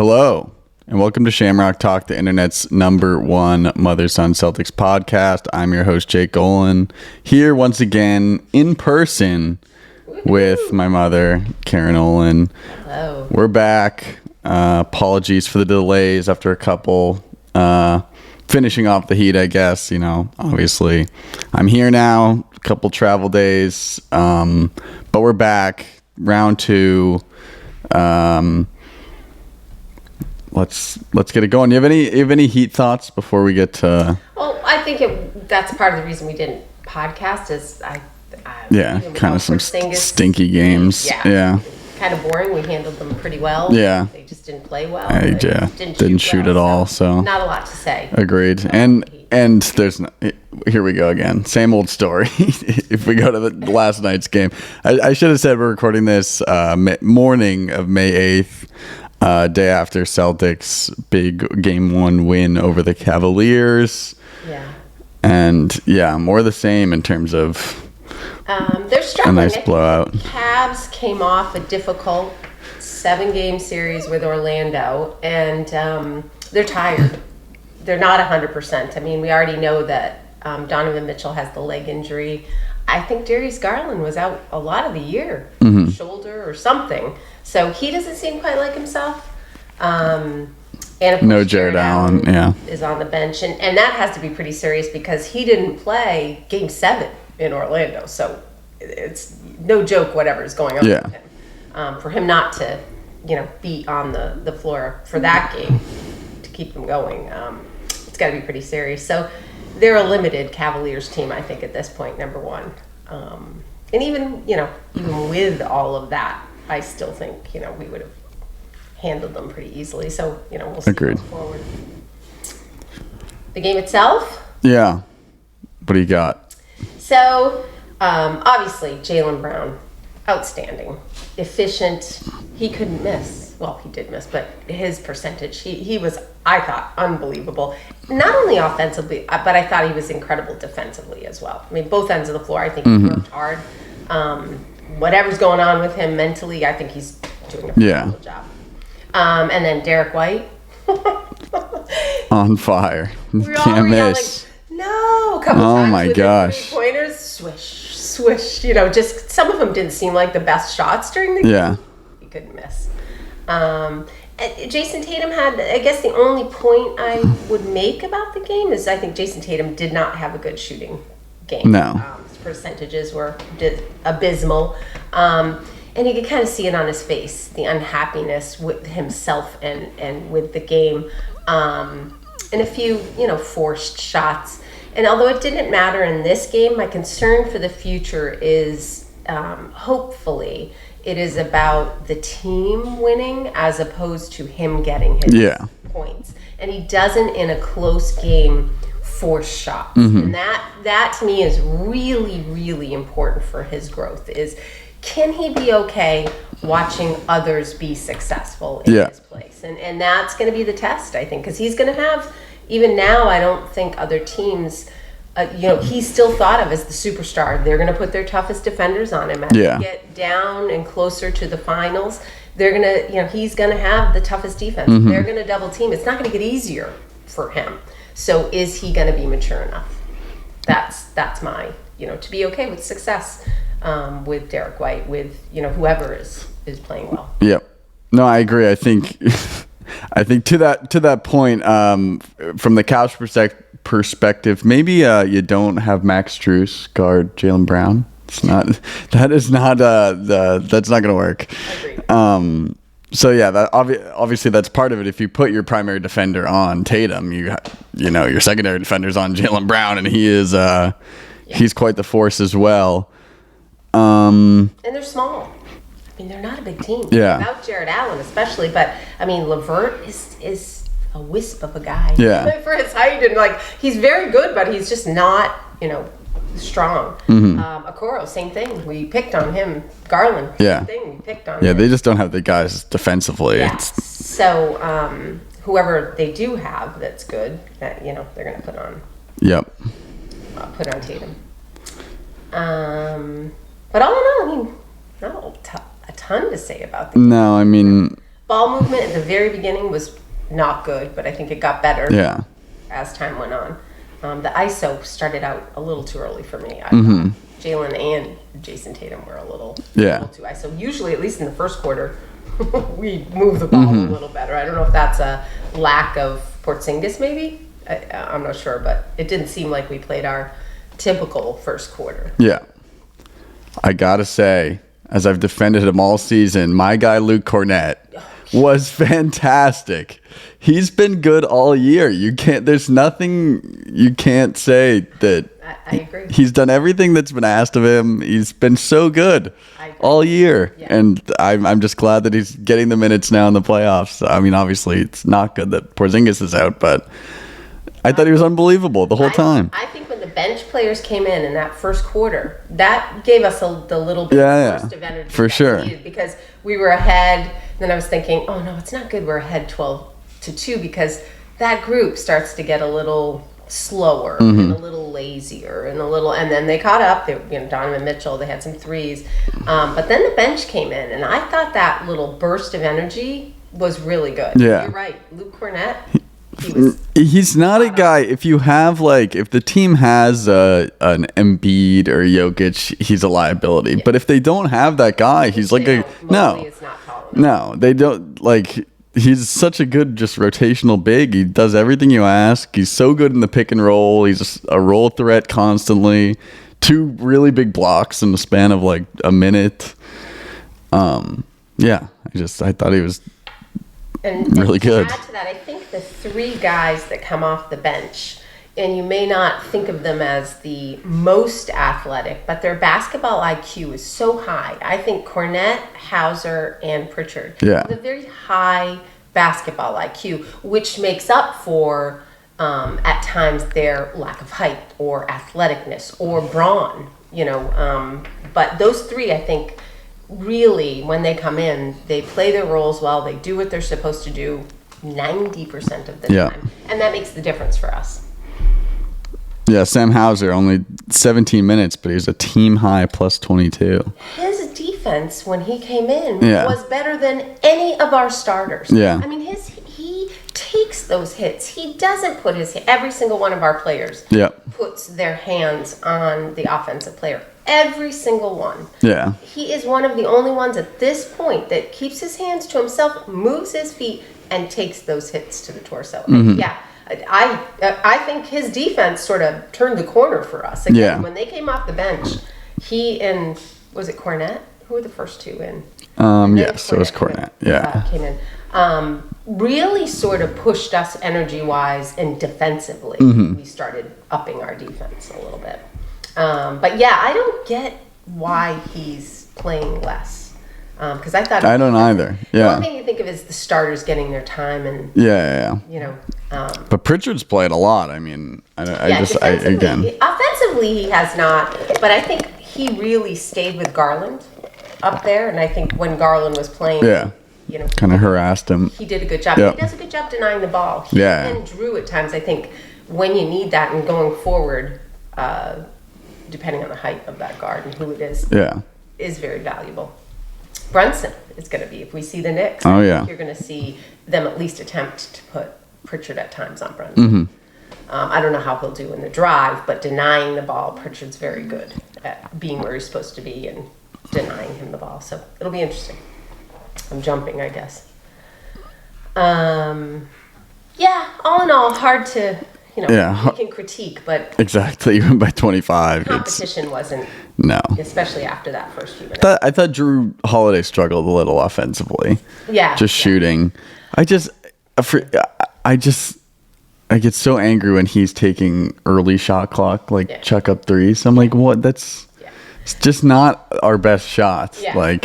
Hello, and welcome to Shamrock Talk, the internet's #1 mother-son Celtics podcast. I'm your host, Jake Golan, here once again in person with my mother, Karen Olin. Hello. We're back. Apologies for the delays after a couple finishing off the heat, I guess. Obviously, I'm here now, a couple travel days, but we're back. Round 2. Let's get it going. Do you have any Heat thoughts before we get to? Well, I think that's part of the reason we didn't podcast is kind of some stinky games. Yeah. Kind of boring. We handled them pretty well. Yeah. They just didn't play well. Didn't shoot at all. So not a lot to say. Agreed. And there's here we go again. Same old story. If we go to the last night's game, I should have said we're recording this morning of May 8th. Day after Celtics' big Game 1 win over the Cavaliers. Yeah. And, more of the same in terms of they're struggling. A nice blowout. Cavs came off a difficult 7-game series with Orlando, and they're tired. They're not 100%. I mean, we already know that Donovan Mitchell has the leg injury. I think Darius Garland was out a lot of the year, shoulder or something. So he doesn't seem quite like himself. And of course, no Jared Allen, is on the bench. And that has to be pretty serious because he didn't play Game 7 in Orlando. So it's no joke whatever is going on with him. For him not to, be on the floor for that game to keep him going, it's got to be pretty serious. So they're a limited Cavaliers team, I think, at this point, number one. And even with all of that, I still think, we would have handled them pretty easily. So, we'll see going forward. The game itself? Yeah. What do you got? So, obviously, Jaylen Brown, outstanding, efficient. He couldn't miss. Well, he did miss, but his percentage, he was, I thought, unbelievable. Not only offensively, but I thought he was incredible defensively as well. I mean, both ends of the floor, I think he worked hard. Whatever's going on with him mentally, I think he's doing a phenomenal job. And then Derek White. On fire. Can't miss. No, a couple times my with gosh. 3-pointers, swish. Just some of them didn't seem like the best shots during the game. Yeah. He couldn't miss. Jason Tatum had, I guess the only point I would make about the game is I think Jason Tatum did not have a good shooting game. No. His percentages were abysmal. And you could kind of see it on his face, the unhappiness with himself and with the game. And a few, forced shots. And although it didn't matter in this game, my concern for the future is hopefully it is about the team winning as opposed to him getting his points. And he doesn't, in a close game, force shots. And that to me is really, really important for his growth is can he be okay watching others be successful in his place? And that's going to be the test, I think, because he's going to have, even now, I don't think other teams, he's still thought of as the superstar. They're going to put their toughest defenders on him. As they get down and closer to the finals, they're going to, he's going to have the toughest defense. They're going to double team. It's not going to get easier for him. So is he going to be mature enough? That's my, to be okay with success with Derek White, with, whoever is playing well. Yep. No, I agree. I think to that point, from the couch perspective, maybe you don't have Max Strus guard Jaylen Brown. That's not going to work. Agreed. So that obviously that's part of it. If you put your primary defender on Tatum, your secondary defender's on Jaylen Brown, and he is he's quite the force as well. And they're small. I mean, they're not a big team. Yeah. Without Jared Allen, especially. But I mean, LeVert is a wisp of a guy. Yeah. For his height and he's very good, but he's just not strong. Okoro, same thing. We picked on him. Garland, same thing. We picked on him. Yeah, they just don't have the guys defensively. Yeah. So whoever they do have that's good, that they're going to put on. Yep. Put on Tatum. But all in all, I mean, not a ton to say about the game. No, I mean, ball movement at the very beginning was not good, but I think it got better as time went on. The ISO started out a little too early for me. I thought Jalen and Jason Tatum were a little too ISO. Usually, at least in the first quarter, we move the ball a little better. I don't know if that's a lack of Porzingis, maybe. I'm not sure, but it didn't seem like we played our typical first quarter. Yeah. I gotta say, as I've defended him all season, my guy Luke Cornett was fantastic. He's been good all year. There's nothing you can't say that. I agree. He's done everything that's been asked of him. He's been so good all year. Yeah. And I'm just glad that he's getting the minutes now in the playoffs. I mean, obviously, it's not good that Porzingis is out, but I thought he was unbelievable the whole time. I think when the bench players came in that first quarter, that gave us the little bit burst of energy for sure. Because we were ahead. Then I was thinking, oh no, it's not good. We're ahead 12-2 because that group starts to get a little slower and a little lazier and then they caught up. Donovan Mitchell, they had some threes, but then the bench came in, and I thought that little burst of energy was really good. Yeah, you're right. Luke Cornett. He's not a guy. If the team has an Embiid or Jokic, he's a liability. Yeah. But if they don't have that guy, he's like no. They don't like. He's such a good, just rotational big. He does everything you ask. He's so good in the pick and roll. He's a roll threat constantly. 2 really big blocks in the span of like a minute. I thought he was really good. To add to that, I think the 3 guys that come off the bench, and you may not think of them as the most athletic, but their basketball IQ is so high. I think Cornett, Hauser, and Pritchard have a very high basketball IQ, which makes up for, at times, their lack of height or athleticness or brawn. But those 3, I think, really, when they come in, they play their roles well. They do what they're supposed to do 90% of the time. And that makes the difference for us. Yeah, Sam Hauser, only 17 minutes, but he was a team high plus 22. His defense, when he came in, was better than any of our starters. Yeah. I mean, he takes those hits. He doesn't put every single one of our players puts their hands on the offensive player. Every single one. Yeah. He is one of the only ones at this point that keeps his hands to himself, moves his feet, and takes those hits to the torso. Yeah. I think his defense sort of turned the corner for us. Again, when they came off the bench, he and, was it Cornett? Who were the first 2 in? Yes, it was Cornett. Came in. Really sort of pushed us energy-wise and defensively. We started upping our defense a little bit. But I don't get why he's playing less. Because I thought... I don't either. The only thing you think of is the starters getting their time and... but Pritchard's played a lot. I mean, again... Offensively, he has not. But I think he really stayed with Garland up there. And I think when Garland was playing... kind of harassed him. He did a good job. He does a good job denying the ball. He then drew at times. I think when you need that and going forward... depending on the height of that guard and who it is very valuable. Brunson is going to be, if we see the Knicks, you're going to see them at least attempt to put Pritchard at times on Brunson. I don't know how he'll do in the drive, but denying the ball, Pritchard's very good at being where he's supposed to be and denying him the ball. So it'll be interesting. I'm jumping, I guess. All in all, hard to... you can critique, but... Exactly, even by 25. Competition wasn't... No. Especially after that first few minutes. I thought Drew Holiday struggled a little offensively. Yeah. Just shooting. I get so angry when he's taking early shot clock, chuck up threes. I'm like, what? That's... It's just not our best shots. Yeah.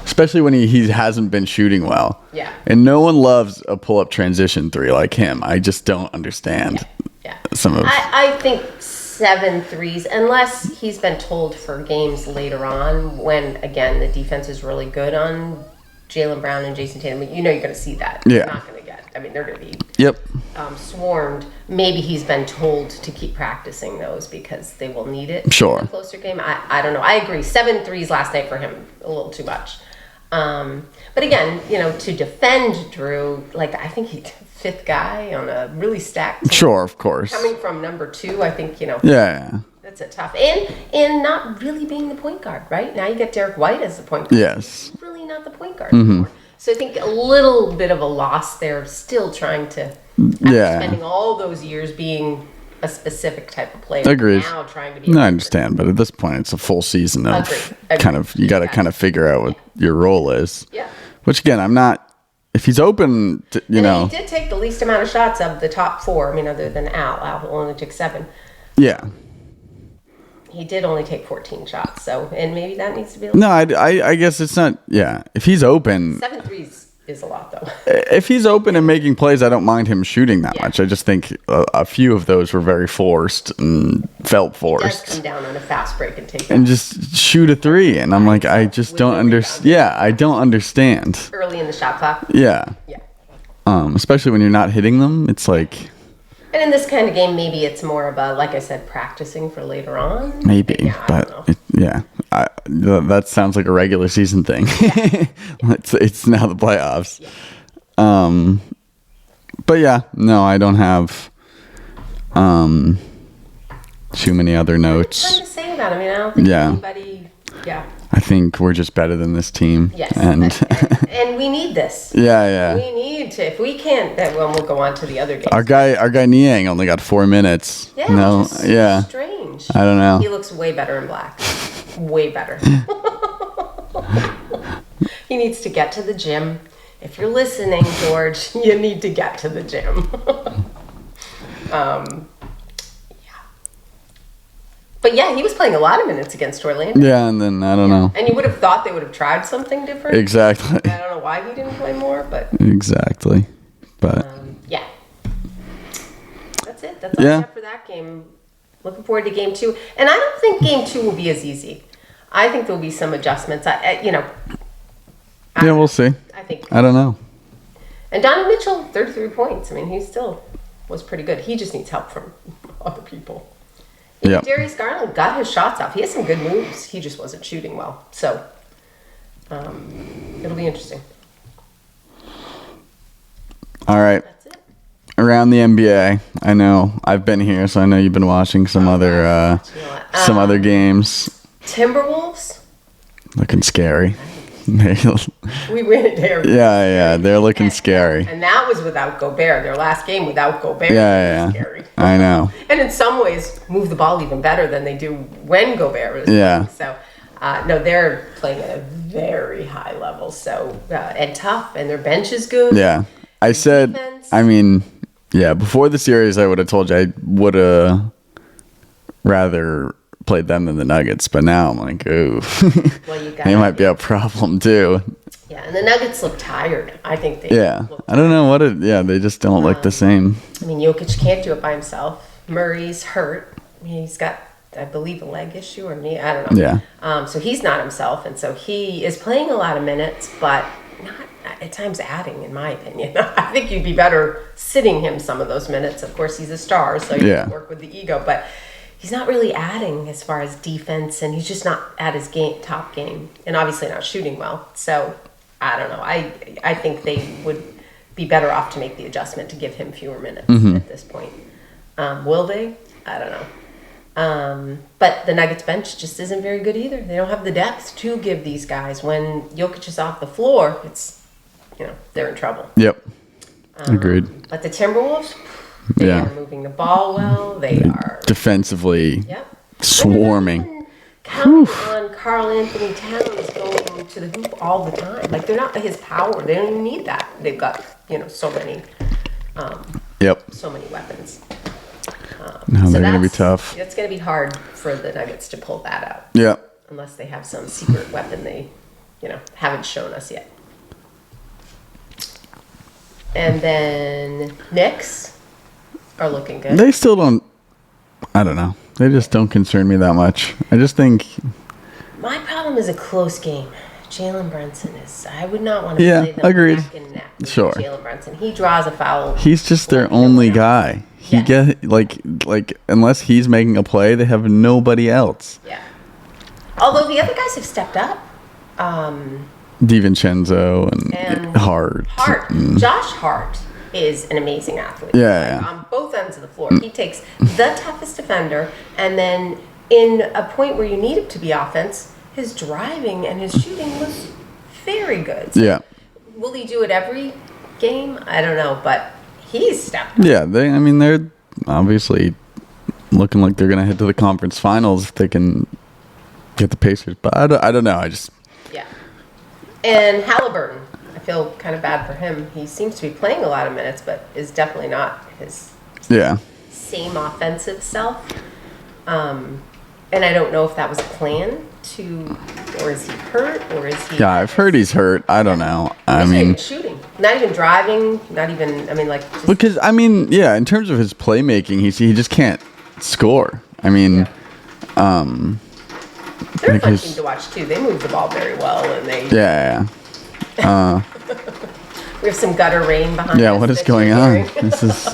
Especially when he hasn't been shooting well. Yeah. And no one loves a pull-up transition 3 like him. I just don't understand some of... I think 7 threes, unless he's been told for games later on when, again, the defense is really good on Jaylen Brown and Jason Tatum. You're going to see that. Yeah. You're not going to get... I mean, they're going to be swarmed. Maybe he's been told to keep practicing those because they will need it in a closer game. I don't know. I agree. 7 threes last night for him, a little too much. But again, to defend Drew, I think he's fifth guy on a really stacked team. Sure, of course. Coming from number 2, I think, Yeah. that's a tough. And not really being the point guard, right? Now you get Derek White as the point guard. Yes. He's really not the point guard anymore. So I think a little bit of a loss there, still trying to, after spending all those years being a specific type of player. Agreed. Now trying to be. No, I understand, but at this point, it's a full season of Agreed. you got to kind of figure out what your role is. Yeah. Which again, I'm not. If he's open, to, He did take the least amount of shots of the top 4. I mean, other than Al. Al only took 7. Yeah. He did only take 14 shots, and maybe that needs to be. No, I guess it's not. Yeah, if he's open, 7 threes is a lot, though. If he's open and making plays, I don't mind him shooting that much. I just think a few of those were very forced and felt forced. He does come down on a fast break and take and just shoot a 3, and I'm like, I just don't understand. Yeah, I don't understand. Early in the shot clock. Yeah. Yeah. Especially when you're not hitting them, it's like. And in this kind of game, maybe it's more of a, like I said, practicing for later on. Maybe, Yeah, that sounds like a regular season thing. Yeah. It's now the playoffs. Yeah. But yeah, no, I don't have too many other notes. Nothing to say about it. I mean, I don't think anybody. Yeah. I think we're just better than this team. Yes. And we need this. Yeah. We need to. If we can't, then we'll go on to the other games. Our guy Niang only got 4 minutes. Yeah. No. Yeah. Strange. I don't know. He looks way better in black. Way better. He needs to get to the gym. If you're listening, George, you need to get to the gym. But yeah, he was playing a lot of minutes against Orlando. Yeah, and then I don't know. And you would have thought they would have tried something different. Exactly. I don't know why he didn't play more, but exactly. But yeah, that's it. That's all I have for that game. Looking forward to game 2, and I don't think game 2 will be as easy. I think there'll be some adjustments. We'll see. I don't know. And Donovan Mitchell, 33 points. I mean, he still was pretty good. He just needs help from other people. Yeah. Darius Garland got his shots off. He has some good moves. He just wasn't shooting well. So, it'll be interesting. All right. That's it. Around the NBA, I know I've been here, so I know you've been watching some other games. Timberwolves. Looking scary. We win there. Yeah, they're looking scary. And that was without Gobert. Their last game without Gobert. Yeah. Scary. I know. And in some ways, move the ball even better than they do when Gobert is playing. So, no, they're playing at a very high level. So, and tough, and their bench is good. Yeah. I said, defense. I mean, before the series, I would have told you I would have rather played them than the Nuggets, but now I'm like, ooh, they might be a problem too. Yeah, and the Nuggets look tired. I think they. I don't know what it. Yeah, they just don't look the same. I mean, Jokic can't do it by himself. Murray's hurt. I mean, he's got, I believe, a leg issue or knee. I don't know. Yeah. So he's not himself, and so he is playing a lot of minutes, but not at times adding, in my opinion. I think you'd be better sitting him some of those minutes. Of course, he's a star, so you can work with the ego, but he's not really adding as far as defense, and he's just not at his top game, and obviously not shooting well. So I don't know. I think they would be better off to make the adjustment to give him fewer minutes at this point. Will they? I don't know. But the Nuggets bench just isn't very good either. They don't have the depth to give these guys. When Jokic is off the floor, it's, they're in trouble. Yep. Agreed. But the Timberwolves, they are moving the ball well. They are defensively swarming. Counting on Karl Anthony Towns going to the hoop all the time. Like, they're not his power. They don't even need that. They've got, so many so many weapons. No, they're going to be tough. It's going to be hard for the Nuggets to pull that out. Yeah. Unless they have some secret weapon they, haven't shown us yet. And then Knicks are looking good. They still don't, I don't know. They just don't concern me that much. I just think. My problem is a close game. Jalen Brunson is, I would not want to play them agreed. neck and neck with Sure. Jalen Brunson. He draws a foul. He's just their only guy. He like unless he's making a play, they have nobody else. Yeah. Although the other guys have stepped up. DiVincenzo and Hart. Josh Hart is an amazing athlete. Yeah. On both ends of the floor. He takes the toughest defender, and then in a point where you need him to be offense, his driving and his shooting was very good. So Yeah. will he do it every game? I don't know, but he's stepped up. Yeah, they're obviously looking like they're going to head to the conference finals if they can get the Pacers. But I don't know. Yeah. And Halliburton, I feel kind of bad for him. He seems to be playing a lot of minutes, but is definitely not his same offensive self. And I don't know if that was a plan or is he hurt, or is he... Yeah, I've heard he's hurt. I don't know. I mean... Shooting. Not even driving, not even, I mean, like... Because, I mean, yeah, in terms of his playmaking, he just can't score. I mean, they're a fun team to watch, too. They move the ball very well, and they... Yeah. We have some gutter rain behind us. Yeah, what is going on? This is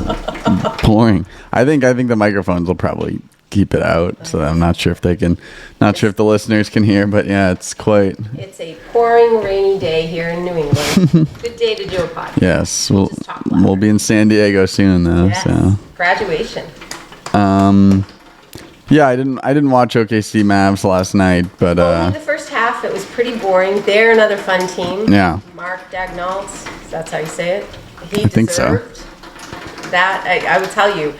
pouring. I think the microphones will probably keep it out, so I'm not sure if the listeners can hear, but yeah, it's a pouring rainy day here in New England. Good day to do a podcast. Yes, we'll be in San Diego soon though. Yes. So graduation. Yeah, I didn't watch OKC Mavs last night, but only the first half. It was pretty boring. They're another fun team. Yeah. Mark Dagnalds, that's how you say it. I think so. That I would tell you,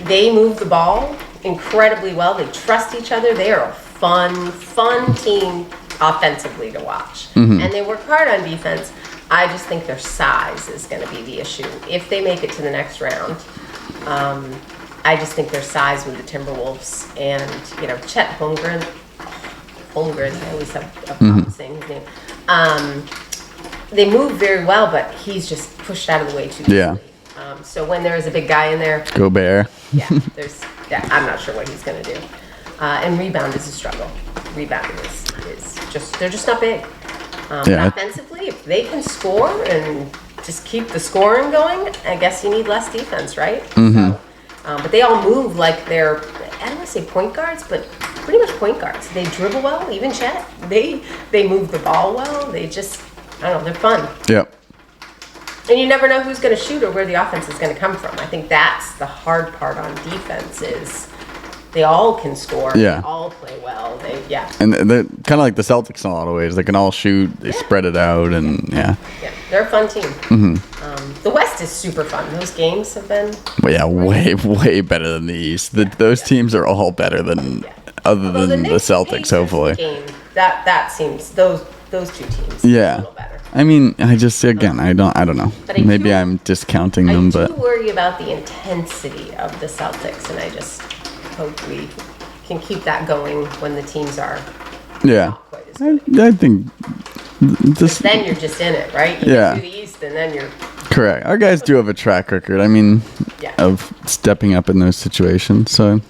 they move the ball incredibly well. They trust each other. They are a fun team offensively to watch. Mm-hmm. And they work hard on defense. I just think their size is going to be the issue. If they make it to the next round, I just think their size with the Timberwolves and, Chet Holmgren, I always have a problem saying his name. They move very well, but he's just pushed out of the way too easily. Yeah. So when there is a big guy in there, Gobert. Yeah, I'm not sure what he's going to do. And rebound is a struggle. Rebounding is just, they're just not big. Offensively, if they can score and just keep the scoring going, I guess you need less defense, right? Mm-hmm. So, but they all move like they're, I don't want to say point guards, but pretty much point guards. They dribble well, even Chet. They move the ball well. They just, I don't know, they're fun. Yep. And you never know who's going to shoot or where the offense is going to come from. I think that's the hard part on defense is they all can score. Yeah. They all play well. And they're kind of like the Celtics in a lot of ways. They can all shoot. They spread it out, and Yeah, they're a fun team. Mm-hmm. The West is super fun. Those games have been... Well, yeah, way better than the East. Those teams are all better than... Other than the Celtics, hopefully. Game, that seems... Those two teams are a little better. I mean, I just, again, I don't know. Maybe I'm discounting them, but... I do worry about the intensity of the Celtics, and I just hope we can keep that going when the teams are not quite as good. I think... Then you're just in it, right? You get to the East, and then you're... Correct. Our guys do have a track record, of stepping up in those situations, so...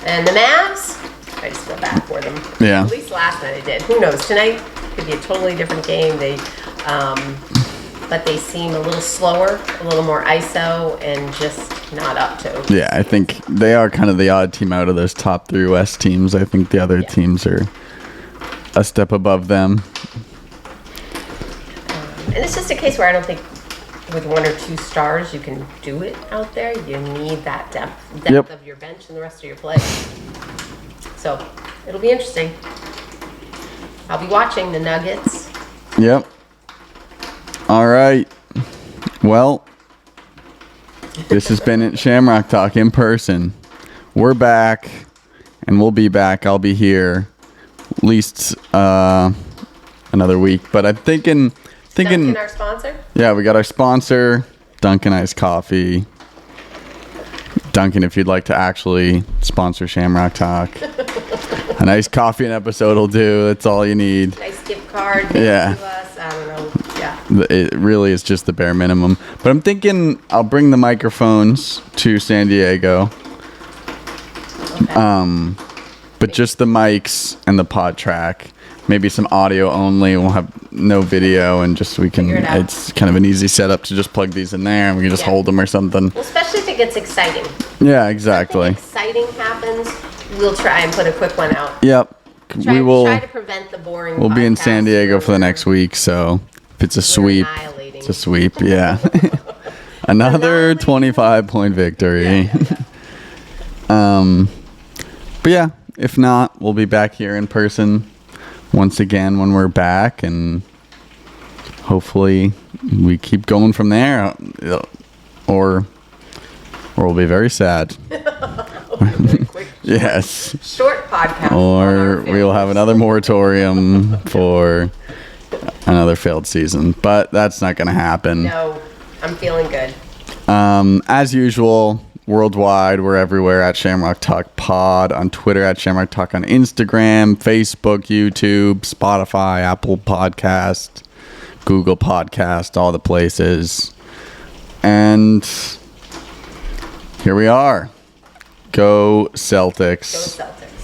And the Mavs, I just feel bad for them. Yeah. At least last night I did. Who knows? Tonight could be a totally different game. But they seem a little slower, a little more ISO, and just not up to. Yeah, I think they are kind of the odd team out of those top 3 West teams. I think the other teams are a step above them. And it's just a case where I don't think with 1 or 2 stars you can do it out there. You need that depth of your bench and the rest of your play. So it'll be interesting. I'll be watching the Nuggets. Yep. All right. Well, this has been Shamrock Talk in person. We're back, and we'll be back. I'll be here at least another week. But I'm thinking. Dunkin', our sponsor? Yeah, we got our sponsor, Dunkin' Iced Coffee. Dunkin', if you'd like to actually sponsor Shamrock Talk. A nice coffee and episode will do. That's all you need. Nice gift card. Yeah. To us. I don't know. Yeah. It really is just the bare minimum. But I'm thinking I'll bring the microphones to San Diego. Okay. But just the mics and the pod track. Maybe some audio only. We'll have no video, and just it's kind of an easy setup to just plug these in there, and we can just hold them or something. Well, especially if it gets exciting. Yeah, exactly. Something exciting happens, we'll try and put a quick one out. Yep. Try to prevent the boring. We'll be in San podcasts Diego where for the we're- next week, so if it's a sweep, annihilating. it's a sweep. Yeah. Another 25-point victory. But yeah, if not, we'll be back here in person once again when we're back, and hopefully we keep going from there, or we'll be very sad. Very quick, Yes. short podcast. Or we'll have another moratorium for another failed season, but that's not going to happen. No, I'm feeling good. As usual, worldwide, we're everywhere at Shamrock Talk Pod, on Twitter at Shamrock Talk, on Instagram, Facebook, YouTube, Spotify, Apple Podcast, Google Podcast, all the places. And here we are. Go Celtics. Go Celtics.